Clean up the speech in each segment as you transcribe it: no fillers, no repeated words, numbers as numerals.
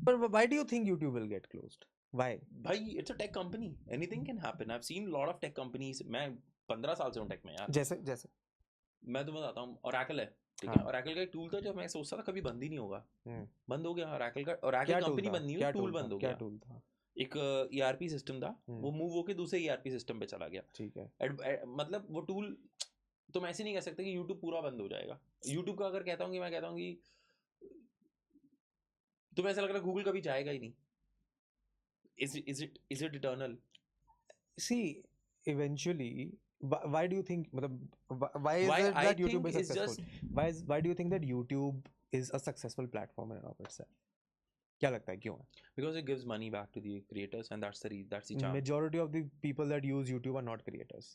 But why do you think YouTube will get closed? Why? भाई it's a tech company, anything can happen. I have seen lot of tech companies. मैं 15 साल से हूँ take में यार। जैसे जैसे मैं तुम्हें बताता हूँ, Oracle है, ठीक हाँ। है। Oracle का एक टूल था जो मैं सोचता था कभी बंद ही नहीं होगा, हम्म। बंद हो गया। Oracle का, Oracle क्या टूल कंपनी था? बंद नहीं हुई, क्या टूल टूल था? बंद हो क्या गया। टूल था? एक ERP सिस्टम था, वो मूव होके दूसरे ERP सिस्टम पे चला गया। ठीक है। मतलब वो टूल, तुम ऐसे नहीं कह सकते कि YouTube पूरा बंद हो जाएगा। YouTube का अगर कहता हूँ कि मैं कहता हूँ कि तुम्हें ऐसा लग रहा है गूगल कभी जाएगा ही नहीं। Is it eternal? See, eventually, why do you think, why is Why it I that YouTube think is is successful? just Why do you think that YouTube is a successful platform in and of itself? क्या लगता है क्यों है? because it gives money back to the creators and that's the charm. Majority of the people that use YouTube are not creators.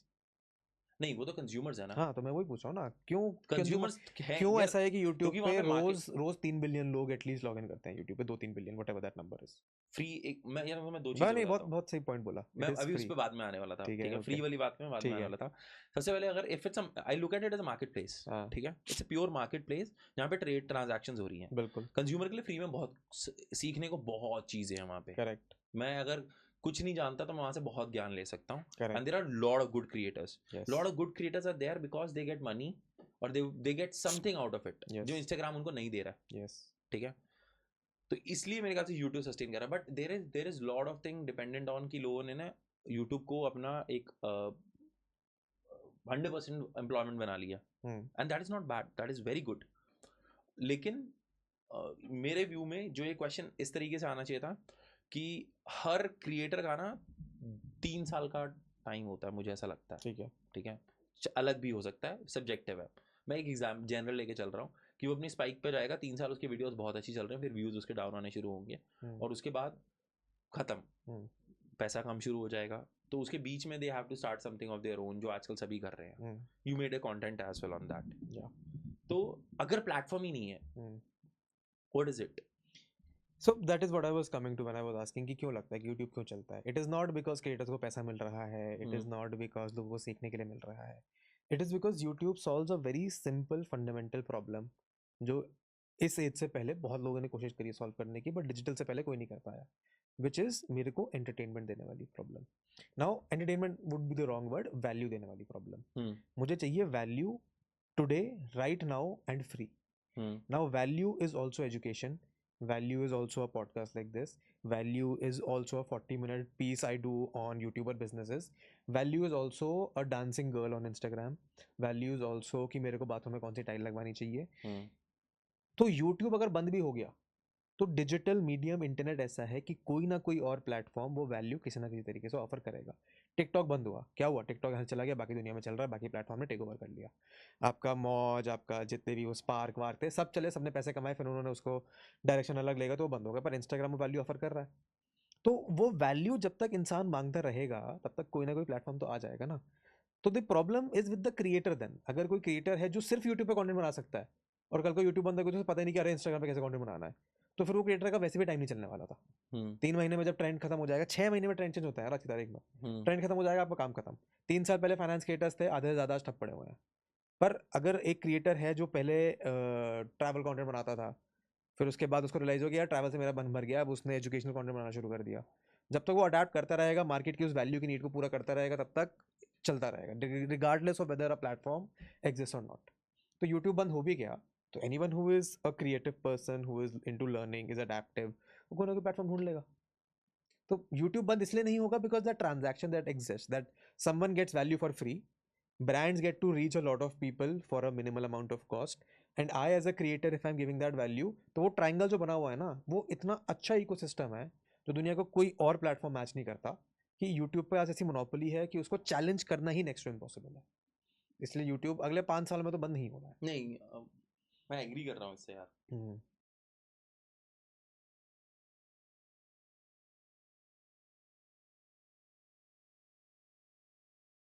नहीं, वो तो consumers है ना। हाँ, तो मैं वही पूछ रहा हूँ ना, क्यों कंज्यूमर्स है क्यों यार, ऐसा है कि YouTube क्योंकि वहाँ पे पे मार्केट रोज 3 बिलियन लोग एटलीस्ट लॉग इन करते हैं YouTube पे, 2-3 billion, whatever that number is. Free. एक मैं यार मैं दो मैं चीजें नहीं, बताता बहुत हूँ। बहुत सही पॉइंट बोला, मैं इट इज अभी उस फ्री। पे बाद में आने वाला था, ठीक ठीक है, है। फ्री ओके, वाली बात में बाद में ठीक आने है। वाला था। सबसे पहले अगर if it's I look at it as a market place, हाँ, ठीक है। It's a pure market place जहाँ पे ट्रेड ट्रांजैक्शंस हो रही हैं। बिल्कुल कंज्यूमर के लिए फ्री में बहुत सीखने को बहुत चीजें हैं वहाँ पे। करेक्ट। मैं अगर कुछ नहीं जानता तो मैं वहाँ से बहुत ज्ञान ले सकता हूँ। And correct. There are lot of good creators. Yes. Lot of good creators are there because they get money और they get something out of it जो इंस्टाग्राम उनको नहीं दे रहा है। यस। ठीक है, तो इसलिए मेरे ख्याल से यूट्यूब सस्टेन कर रहा है। But there is lot of thing dependent on कि लोगों ने ना यूट्यूब को अपना एक 100% एम्प्लॉयमेंट बना लिया, and that is not bad, that is very good. लेकिन मेरे व्यू में जो ये क्वेश्चन इस तरीके से आना चाहिए था कि हर क्रिएटर का ना 3 साल का टाइम होता है, मुझे ऐसा लगता है। ठीक है। ठीक है, अलग भी हो सकता है, सब्जेक्टिव है। मैं एक एग्जाम जनरल लेके चल रहा हूँ कि वो अपनी स्पाइक पे जाएगा, 3 साल उसके वीडियोस बहुत अच्छी चल रहे हैं, फिर व्यूज उसके डाउन आने शुरू होंगे और उसके बाद खत्म, पैसा कम शुरू हो जाएगा। तो उसके बीच में they have to start something of their own, जो आजकल सभी कर रहे हैं। You made a content as well on that. तो अगर प्लेटफॉर्म ही नहीं है, what is it? So that is what I was coming to when I was asking कि क्यों लगता है कि YouTube क्यों चलता है? It is not because creators को पैसा मिल रहा है, it is not because लोगों को सीखने के लिए मिल रहा है, it is because YouTube solves a very simple fundamental problem जो इस एज से पहले बहुत लोगों ने कोशिश करी सॉल्व करने की, बट डिजिटल से पहले कोई नहीं कर पाया, विच इज़ मेरे को एंटरटेनमेंट देने वाली problem. Now entertainment would be the wrong word, value देने वाली प्रॉब्लम। मुझे चाहिए value today, right now and free. Now value is also education, value is also a podcast like this, value is also a 40-minute piece I do on YouTuber businesses, value is also a dancing girl on Instagram, value is also कि मेरे को bathroom में कौन सी tile लगवानी चाहिए। तो YouTube अगर बंद भी हो गया तो डिजिटल मीडियम इंटरनेट ऐसा है कि कोई ना कोई और प्लेटफॉर्म वो वैल्यू किसी ना किसी तरीके से ऑफर करेगा। टिकटॉक बंद हुआ, क्या हुआ? टिकटॉक यहाँ चला गया, बाकी दुनिया में चल रहा है, बाकी प्लेटफॉर्म ने टेक ओवर कर लिया। आपका मौज, आपका जितने भी वो स्पार्क वार्क थे, सब चले, सबने पैसे कमाए, फिर उन्होंने उसको डायरेक्शन अलग लेगा तो वो बंद हो गया। पर इंस्टाग्राम वैल्यू ऑफर कर रहा है, तो वो वैल्यू जब तक इंसान मांगता रहेगा तब तक कोई ना कोई प्लेटफॉर्म तो आ जाएगा ना। तो the problem is with the creator then. अगर कोई क्रिएटर है जो सिर्फ यूट्यूब पे कंटेंट बना सकता है और कल को यूट्यूब बंद हो गया तो पता ही नहीं कि अरे इंस्टाग्राम पे कैसे कंटेंट बनाना है, तो फिर वो क्रिएटर का वैसे भी टाइम नहीं चलने वाला था। 3 महीने में जब ट्रेंड खत्म हो जाएगा, 6 महीने में ट्रेंड चेंज होता है आज की तारीख में, ट्रेंड खत्म हो जाएगा, आपका काम खत्म। 3 साल पहले फाइनेंस क्रिएटर्स थे, आधे से ज़्यादा ठप पड़े हुए हैं। पर अगर एक क्रिएटर है जो पहले ट्रैवल कंटेंट बनाता था, फिर उसके बाद उसको रियलाइज हो गया ट्रैवल से मेरा मन भर गया, अब उसने एजुकेशनल कंटेंट बनाना शुरू कर दिया। जब तक वो अडेप्ट करता रहेगा, मार्केट की उस वैल्यू की नीड को पूरा करता रहेगा, तब तक चलता रहेगा, regardless of weather a platform exist और नॉट। तो यूट्यूब बंद हो भी गया तो anyone who is a creative person, who is into learning, is adaptive, वो कोई ना कोई प्लेटफॉर्म ढूंढ लेगा। तो यूट्यूब बंद इसलिए नहीं होगा because that transaction that exist, that someone gets value for free, brands get to reach a lot of people for a minimal amount of cost, and I as a creator if I'm giving that value, तो वो triangle जो बना हुआ है ना, वो इतना अच्छा इकोसिस्टम है जो दुनिया को कोई और प्लेटफॉर्म मैच नहीं करता, कि यूट्यूब पे आज ऐसी मोनोपोली है कि उसको चैलेंज करना ही नेक्स्ट टू इम्पॉसिबल है। इसलिए यूट्यूब अगले 5 साल में तो बंद नहीं होना है। नहीं, मैं एग्री कर रहा हूँ इससे यार।